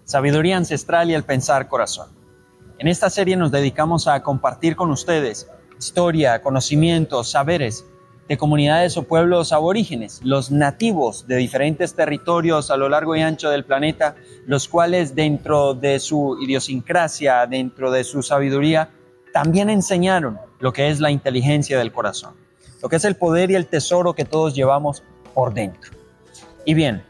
Sabiduría ancestral y el pensar corazón. En esta serie nos dedicamos a compartir con ustedes historia, conocimientos, saberes de comunidades o pueblos aborígenes, los nativos de diferentes territorios a lo largo y ancho del planeta, los cuales dentro de su idiosincrasia, dentro de su sabiduría, también enseñaron lo que es la inteligencia del corazón, lo que es el poder y el tesoro que todos llevamos por dentro. Y bien,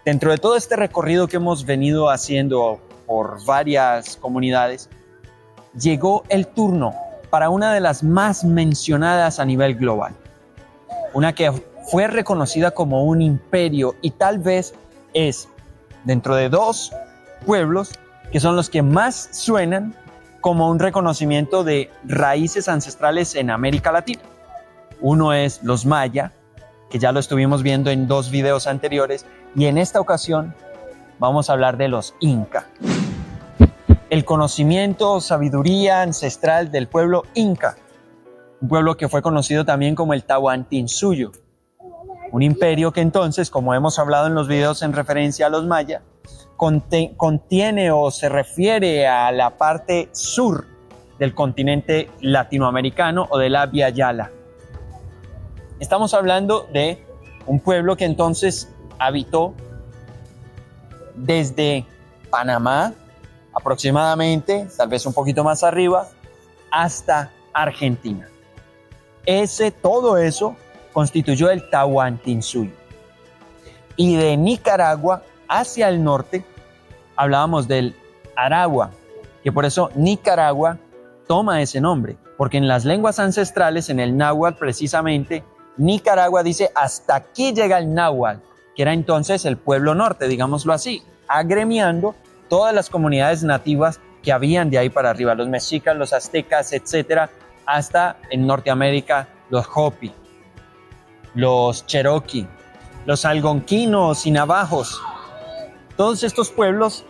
dentro de todo este recorrido que hemos venido haciendo por varias comunidades, llegó el turno para una de las más mencionadas a nivel global, una que fue reconocida como un imperio y tal vez es dentro de dos pueblos que son los que más suenan como un reconocimiento de raíces ancestrales en América Latina. Uno es los Maya, que ya lo estuvimos viendo en dos videos anteriores, y en esta ocasión vamos a hablar de los Inca. El conocimiento, sabiduría ancestral del pueblo Inca, un pueblo que fue conocido también como el Tahuantinsuyo, un imperio que entonces, como hemos hablado en los videos en referencia a los Maya, contiene o se refiere a la parte sur del continente latinoamericano o de la Via Yala. Estamos hablando de un pueblo que entonces habitó desde Panamá, aproximadamente, tal vez un poquito más arriba, hasta Argentina. Todo eso constituyó el Tahuantinsuyo. Y de Nicaragua hacia el norte hablábamos del Aragua, que por eso Nicaragua toma ese nombre, porque en las lenguas ancestrales, en el náhuatl precisamente, Nicaragua dice hasta aquí llega el náhuatl, que era entonces el pueblo norte, digámoslo así, agremiando todas las comunidades nativas que habían de ahí para arriba, los mexicas, los aztecas, etcétera, hasta en Norteamérica los Hopi, los Cherokee, los algonquinos y navajos. Todos estos pueblos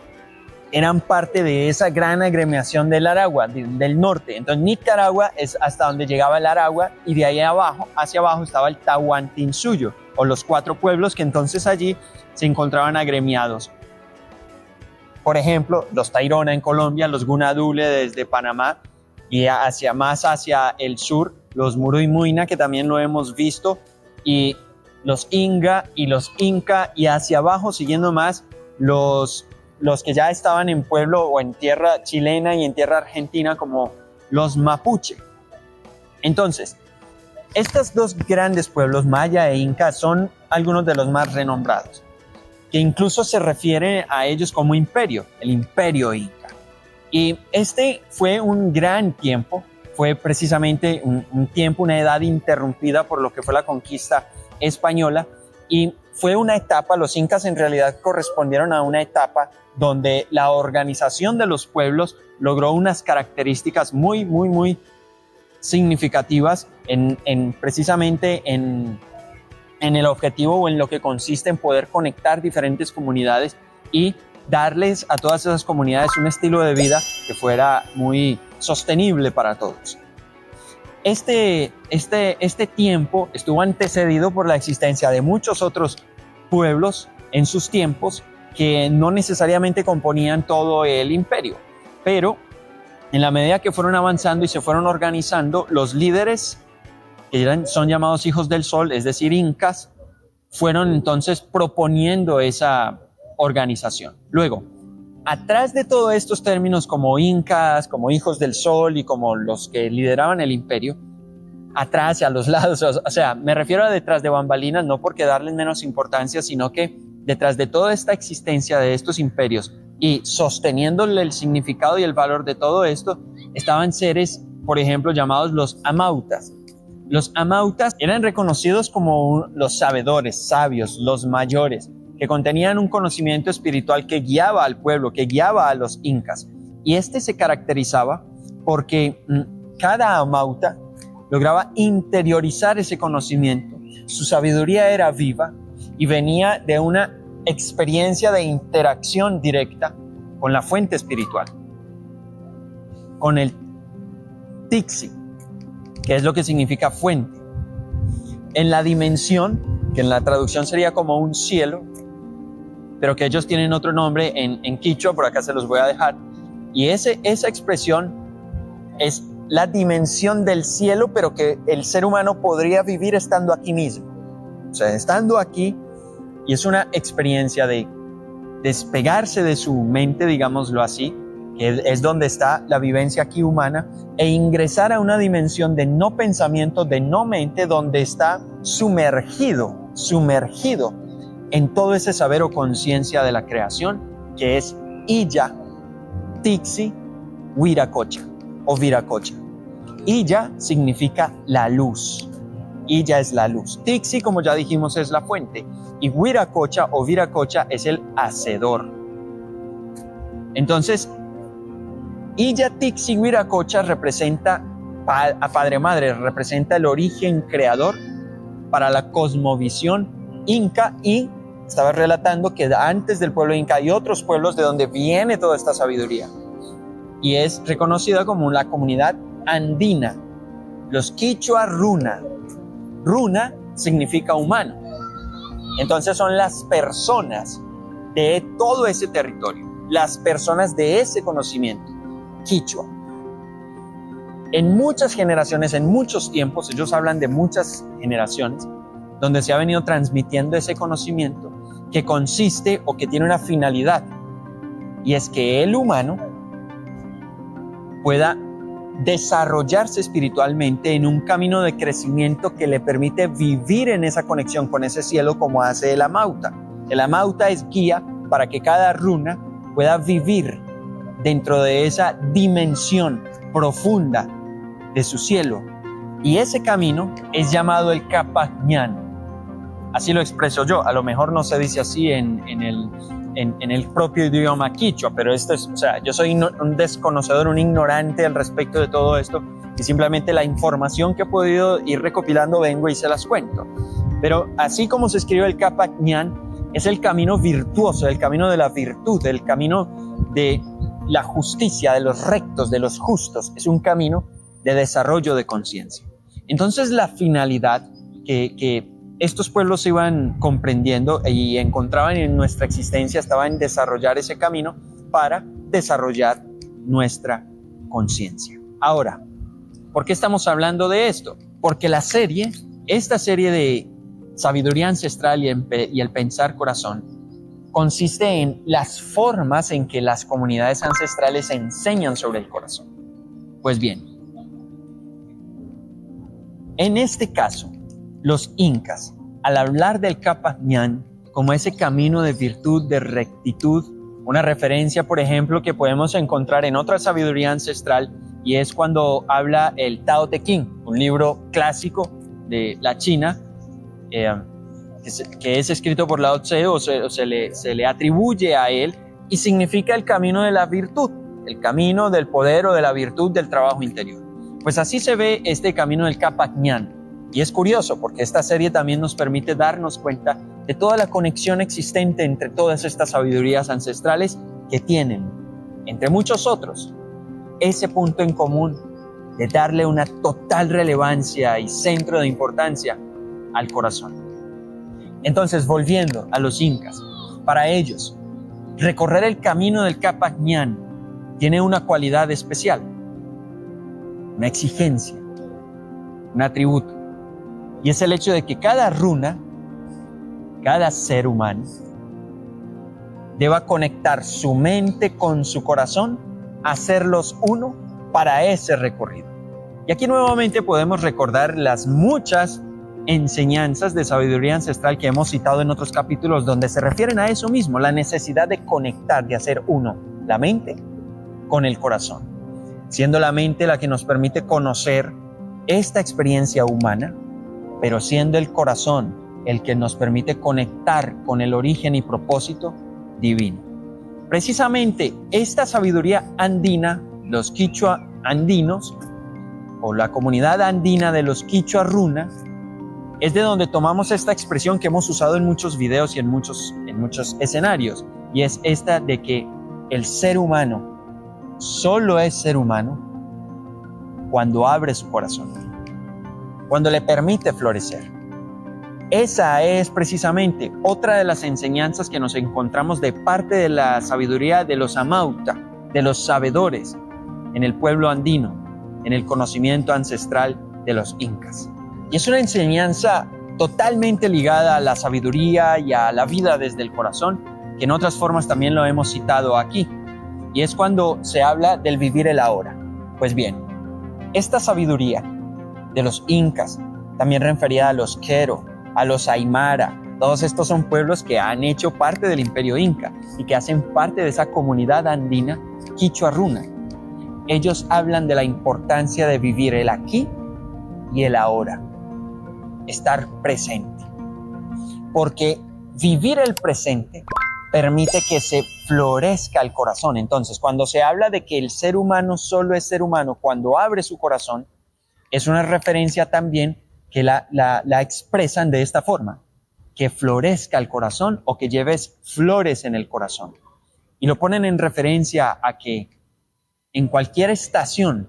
eran parte de esa gran agremiación del Aragua, del norte. Entonces Nicaragua es hasta donde llegaba el Aragua y de ahí abajo, hacia abajo estaba el Tahuantinsuyo, o los cuatro pueblos que entonces allí se encontraban agremiados. Por ejemplo, los Tairona en Colombia, los Gunadule desde Panamá y más hacia el sur, los Murui Muina, que también lo hemos visto, y los Inga y los Inca, y hacia abajo, siguiendo más, los que ya estaban en pueblo o en tierra chilena y en tierra argentina como los Mapuche. Entonces, estos dos grandes pueblos, Maya e Inca, son algunos de los más renombrados, que incluso se refiere a ellos como imperio, el imperio Inca. Y este fue un gran tiempo, fue precisamente un tiempo, una edad interrumpida por lo que fue la conquista española, y fue una etapa, los incas en realidad correspondieron a una etapa donde la organización de los pueblos logró unas características muy, muy, muy significativas precisamente en el objetivo o en lo que consiste en poder conectar diferentes comunidades y darles a todas esas comunidades un estilo de vida que fuera muy sostenible para todos. Este tiempo estuvo antecedido por la existencia de muchos otros pueblos en sus tiempos que no necesariamente componían todo el imperio, pero en la medida que fueron avanzando y se fueron organizando, los líderes, que son llamados hijos del sol, es decir, incas, fueron entonces proponiendo esa organización. Luego, atrás de todos estos términos como incas, como hijos del sol y como los que lideraban el imperio, atrás y a los lados, o sea, me refiero a detrás de bambalinas, no porque darles menos importancia, sino que detrás de toda esta existencia de estos imperios y sosteniéndole el significado y el valor de todo esto, estaban seres, por ejemplo, llamados los amautas. Los amautas eran reconocidos como los sabedores, sabios, los mayores, que contenían un conocimiento espiritual que guiaba al pueblo, que guiaba a los incas. Y este se caracterizaba porque cada amauta lograba interiorizar ese conocimiento. Su sabiduría era viva y venía de una experiencia de interacción directa con la fuente espiritual, con el Tixi, que es lo que significa fuente. En la dimensión, que en la traducción sería como un cielo, pero que ellos tienen otro nombre en quichua, por acá se los voy a dejar. Y esa expresión es la dimensión del cielo, pero que el ser humano podría vivir estando aquí mismo. O sea, estando aquí, y es una experiencia de despegarse de su mente, digámoslo así, que es donde está la vivencia aquí humana, e ingresar a una dimensión de no pensamiento, de no mente, donde está sumergido en todo ese saber o conciencia de la creación, que es Illa, Tixi, Wiracocha o Viracocha. Illa significa la luz. Illa es la luz. Tixi, como ya dijimos, es la fuente. Y Wiracocha o Viracocha es el hacedor. Entonces, Illa, Tixi, Wiracocha representa a Padre Madre, representa el origen creador para la cosmovisión inca, y estaba relatando que antes del pueblo inca hay otros pueblos de donde viene toda esta sabiduría. Y es reconocida como la comunidad andina, los quichua runa. Runa significa humano. Entonces son las personas de todo ese territorio, las personas de ese conocimiento, quichua. En muchas generaciones, en muchos tiempos, ellos hablan de muchas generaciones, donde se ha venido transmitiendo ese conocimiento que consiste o que tiene una finalidad, y es que el humano pueda desarrollarse espiritualmente en un camino de crecimiento que le permite vivir en esa conexión con ese cielo, como hace el Amauta. El Amauta es guía para que cada runa pueda vivir dentro de esa dimensión profunda de su cielo, y ese camino es llamado el Capajñán. Así lo expreso yo. A lo mejor no se dice así en el propio idioma quichua, pero esto es, o sea, yo soy un desconocedor, un ignorante al respecto de todo esto, y simplemente la información que he podido ir recopilando vengo y se las cuento. Pero así como se escribe el Capajñán, es el camino virtuoso, el camino de la virtud, el camino de la justicia, de los rectos, de los justos. Es un camino de desarrollo de conciencia. Entonces la finalidad que estos pueblos iban comprendiendo y encontraban en nuestra existencia estaba en desarrollar ese camino para desarrollar nuestra conciencia. Ahora, ¿por qué estamos hablando de esto? Porque esta serie de sabiduría ancestral y el pensar corazón, consiste en las formas en que las comunidades ancestrales enseñan sobre el corazón. Pues bien, en este caso, los incas, al hablar del Capajñán como ese camino de virtud, de rectitud, una referencia, por ejemplo, que podemos encontrar en otra sabiduría ancestral, y es cuando habla el Tao Te Ching, un libro clásico de la China, que es escrito por Lao Tse, o se le atribuye a él, y significa el camino de la virtud, el camino del poder o de la virtud del trabajo interior. Pues así se ve este camino del Capajñán. Y es curioso porque esta serie también nos permite darnos cuenta de toda la conexión existente entre todas estas sabidurías ancestrales que tienen, entre muchos otros, ese punto en común de darle una total relevancia y centro de importancia al corazón. Entonces, volviendo a los incas, para ellos, recorrer el camino del Capajñán tiene una cualidad especial, una exigencia, un atributo. Y es el hecho de que cada runa, cada ser humano, deba conectar su mente con su corazón, hacerlos uno para ese recorrido. Y aquí nuevamente podemos recordar las muchas enseñanzas de sabiduría ancestral que hemos citado en otros capítulos, donde se refieren a eso mismo, la necesidad de conectar, de hacer uno, la mente con el corazón, siendo la mente la que nos permite conocer esta experiencia humana, pero siendo el corazón el que nos permite conectar con el origen y propósito divino. Precisamente esta sabiduría andina, los quichua andinos, o la comunidad andina de los quichua runa, es de donde tomamos esta expresión que hemos usado en muchos videos y en muchos escenarios, y es esta de que el ser humano solo es ser humano cuando abre su corazón, cuando le permite florecer, Esa es precisamente otra de las enseñanzas que nos encontramos de parte de la sabiduría de los Amauta, de los sabedores en el pueblo andino, en el conocimiento ancestral de los incas. Y es una enseñanza totalmente ligada a la sabiduría y a la vida desde el corazón, que en otras formas también lo hemos citado aquí. Y es cuando se habla del vivir el ahora. Pues bien, esta sabiduría de los incas, también referida a los Quero, a los Aymara, todos estos son pueblos que han hecho parte del imperio inca y que hacen parte de esa comunidad andina quichua runa. Ellos hablan de la importancia de vivir el aquí y el ahora, estar presente. Porque vivir el presente permite que se florezca el corazón. Entonces, cuando se habla de que el ser humano solo es ser humano cuando abre su corazón, es una referencia también que la expresan de esta forma, que florezca el corazón o que lleves flores en el corazón. Y lo ponen en referencia a que en cualquier estación,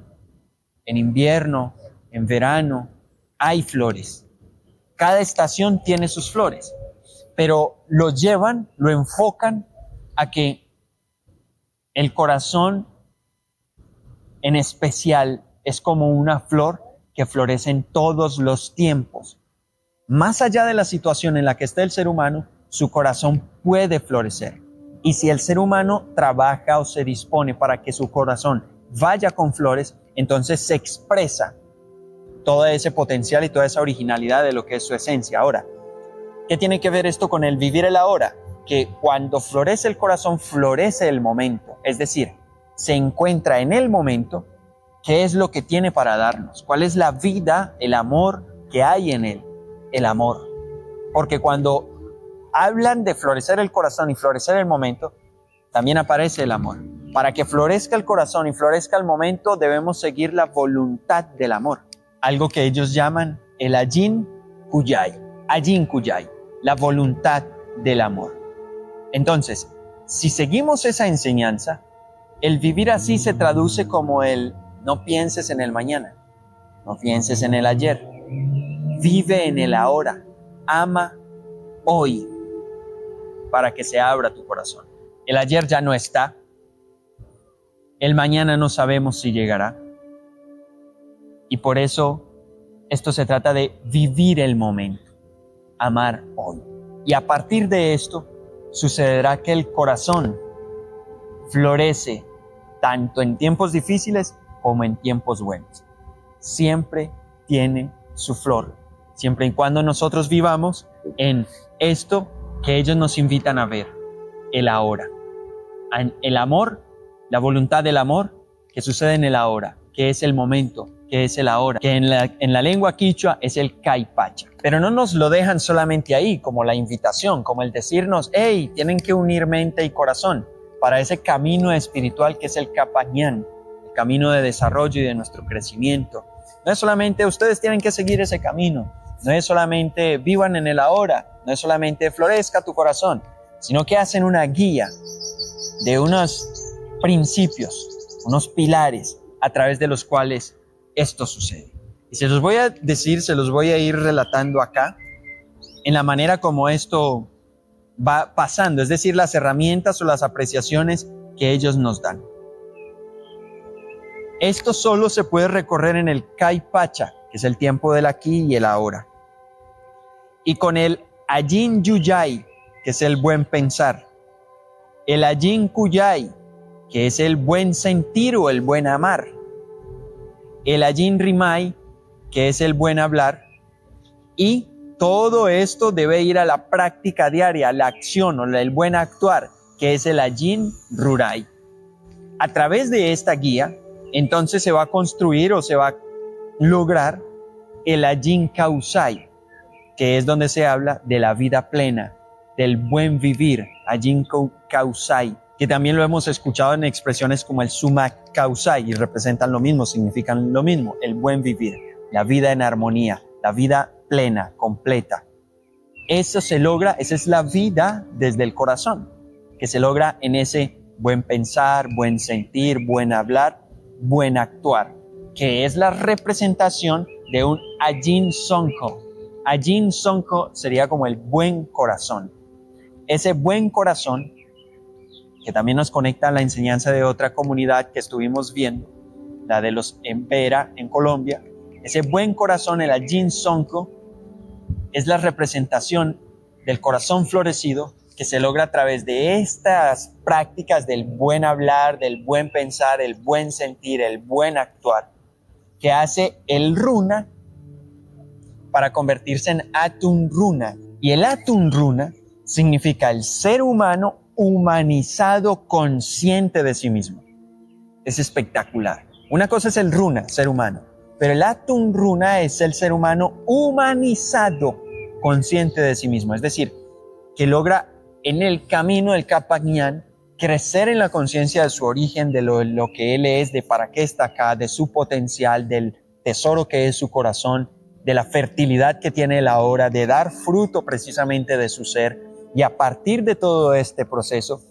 en invierno, en verano, hay flores. Cada estación tiene sus flores, pero lo llevan, lo enfocan a que el corazón en especial es como una flor que florece en todos los tiempos. Más allá de la situación en la que esté el ser humano, su corazón puede florecer. Y si el ser humano trabaja o se dispone para que su corazón vaya con flores, entonces se expresa todo ese potencial y toda esa originalidad de lo que es su esencia. Ahora, ¿qué tiene que ver esto con el vivir el ahora? Que cuando florece el corazón, florece el momento. Es decir, se encuentra en el momento qué es lo que tiene para darnos, cuál es la vida, el amor que hay en él, el amor. Porque cuando hablan de florecer el corazón y florecer el momento, también aparece el amor. Para que florezca el corazón y florezca el momento, debemos seguir la voluntad del amor. Algo que ellos llaman el Ajin Kuyay, la voluntad del amor. Entonces, si seguimos esa enseñanza, el vivir así se traduce como el no pienses en el mañana, no pienses en el ayer, vive en el ahora, ama hoy para que se abra tu corazón. El ayer ya no está, el mañana no sabemos si llegará. Y por eso esto se trata de vivir el momento, amar hoy. Y a partir de esto sucederá que el corazón florece tanto en tiempos difíciles como en tiempos buenos. Siempre tiene su flor, siempre y cuando nosotros vivamos en esto que ellos nos invitan a ver, el ahora. El amor, la voluntad del amor que sucede en el ahora, que es el momento, que es el ahora, que en la lengua quichua es el caipacha. Pero no nos lo dejan solamente ahí, como la invitación, como el decirnos, hey, tienen que unir mente y corazón para ese camino espiritual que es el capañán, el camino de desarrollo y de nuestro crecimiento. No es solamente ustedes tienen que seguir ese camino, no es solamente vivan en el ahora, no es solamente florezca tu corazón, sino que hacen una guía de unos principios, unos pilares a través de los cuales esto sucede. Y se los voy a decir, se los voy a ir relatando acá, en la manera como esto va pasando, es decir, las herramientas o las apreciaciones que ellos nos dan. Esto solo se puede recorrer en el caipacha, que es el tiempo del aquí y el ahora. Y con el Ajin Yuyay, que es el buen pensar. El Ajin Kuyay, que es el buen sentir o el buen amar. El Ajin Rimay, que es el buen hablar. Y todo esto debe ir a la práctica diaria, la acción o el buen actuar, que es el Ajin Ruray. A través de esta guía, entonces se va a construir o se va a lograr el Ajin Kausai, que es donde se habla de la vida plena, del buen vivir, Ajin Kausai, que también lo hemos escuchado en expresiones como el Sumak Kausai y representan lo mismo, significan lo mismo, el buen vivir, la vida en armonía, la vida plena, completa. Eso se logra, esa es la vida desde el corazón, que se logra en ese buen pensar, buen sentir, buen hablar, buen actuar, que es la representación de un Ajin Songho, Ajin Sonko sería como el buen corazón. Ese buen corazón, que también nos conecta a la enseñanza de otra comunidad que estuvimos viendo, la de los Empera en Colombia. Ese buen corazón, el Ajin Sonko, es la representación del corazón florecido que se logra a través de estas prácticas del buen hablar, del buen pensar, el buen sentir, el buen actuar, que hace el runa para convertirse en Atun Runa. Y el Atun Runa significa el ser humano humanizado, consciente de sí mismo. Es espectacular. Una cosa es el runa, ser humano, pero el Atun Runa es el ser humano humanizado, consciente de sí mismo. Es decir, que logra en el camino del Kapajñán crecer en la conciencia de su origen, de lo que él es, de para qué está acá, de su potencial, del tesoro que es su corazón, de la fertilidad que tiene la hora, de dar fruto precisamente de su ser, y a partir de todo este proceso,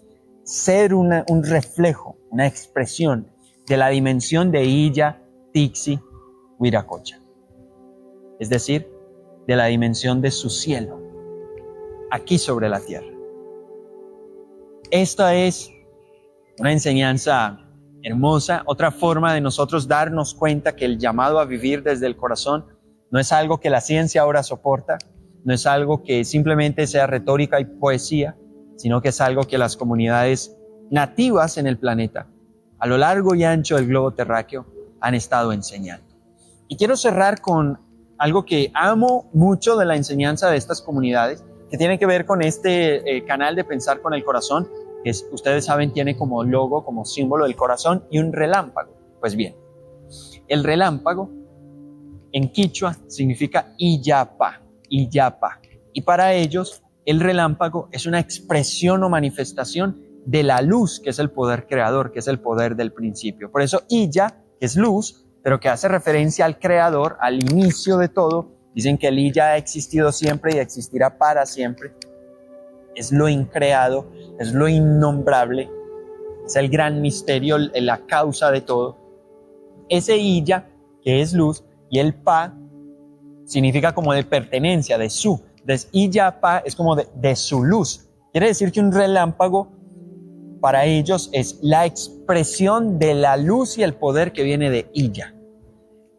ser un reflejo, una expresión de la dimensión de Illa, Tixi, Wiracocha. Es decir, de la dimensión de su cielo, aquí sobre la tierra. Esta es una enseñanza hermosa, otra forma de nosotros darnos cuenta que el llamado a vivir desde el corazón no es algo que la ciencia ahora soporta, no es algo que simplemente sea retórica y poesía, sino que es algo que las comunidades nativas en el planeta, a lo largo y ancho del globo terráqueo, han estado enseñando. Y quiero cerrar con algo que amo mucho de la enseñanza de estas comunidades, que tiene que ver con este canal de Pensar con el Corazón, que ustedes saben tiene como logo, como símbolo el corazón y un relámpago. Pues bien, el relámpago en quichua significa Iyapa, Iyapa. Y para ellos el relámpago es una expresión o manifestación de la luz, que es el poder creador, que es el poder del principio. Por eso Iya, que es luz, pero que hace referencia al creador, al inicio de todo. Dicen que el Iya ha existido siempre y existirá para siempre. Es lo increado, es lo innombrable, es el gran misterio, la causa de todo. Ese Iya, que es luz, y el Pa significa como de pertenencia, de su. Entonces, Iya Pa es como de su luz. Quiere decir que un relámpago para ellos es la expresión de la luz y el poder que viene de Iya.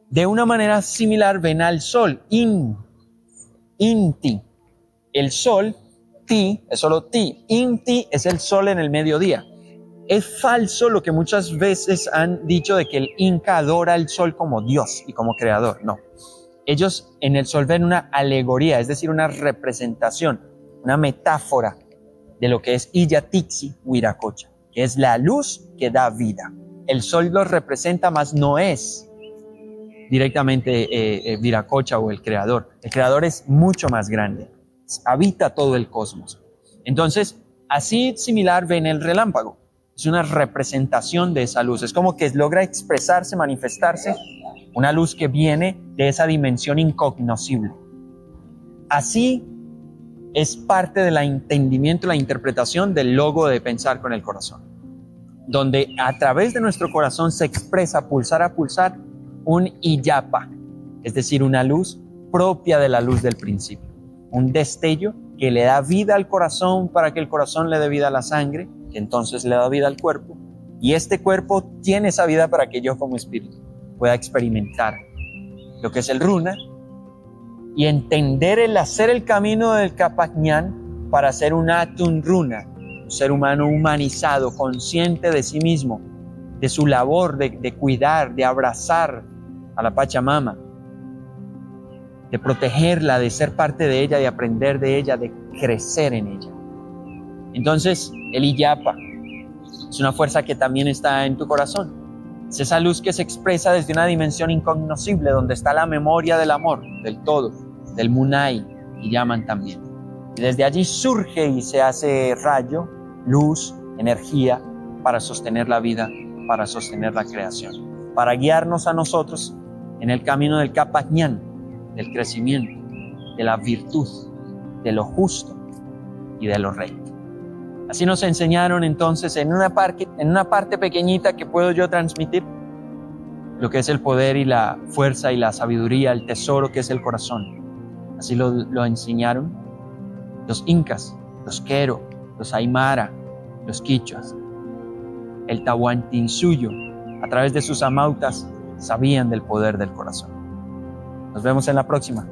De una manera similar ven al sol, Inti. El sol, Ti, es solo Ti. Inti es el sol en el mediodía. Es falso lo que muchas veces han dicho de que el Inca adora el sol como Dios y como creador. No. Ellos en el sol ven una alegoría, es decir, una representación, una metáfora de lo que es Illa Tixi Wiracocha, que es la luz que da vida. El sol los representa, mas no es directamente Viracocha o el creador. El creador es mucho más grande, habita todo el cosmos. Entonces, así similar ven el relámpago. Es una representación de esa luz. Es como que logra expresarse, manifestarse, una luz que viene de esa dimensión incognoscible. Así es parte del entendimiento, la interpretación del logo de Pensar con el Corazón, donde a través de nuestro corazón se expresa pulsar a pulsar un Iyapa, es decir, una luz propia de la luz del principio, un destello que le da vida al corazón para que el corazón le dé vida a la sangre, que entonces le da vida al cuerpo, y este cuerpo tiene esa vida para que yo como espíritu pueda experimentar lo que es el runa y entender el hacer el camino del Kapajñán para ser un Atun Runa, un ser humano humanizado, consciente de sí mismo, de su labor de cuidar, de abrazar a la Pachamama, de protegerla, de ser parte de ella, de aprender de ella, de crecer en ella. Entonces, el Iyapa es una fuerza que también está en tu corazón. Es esa luz que se expresa desde una dimensión incognoscible, donde está la memoria del amor, del todo, del Munay, que llaman también. Y desde allí surge y se hace rayo, luz, energía, para sostener la vida, para sostener la creación, para guiarnos a nosotros en el camino del Kapajñán, del crecimiento, de la virtud, de lo justo y de lo recto. Así nos enseñaron entonces en una parte pequeñita que puedo yo transmitir lo que es el poder y la fuerza y la sabiduría, el tesoro que es el corazón, Así lo enseñaron los incas, los quero, los aymara, los quichuas. El Tahuantinsuyo, a través de sus amautas, sabían del poder del corazón. Nos vemos en la próxima.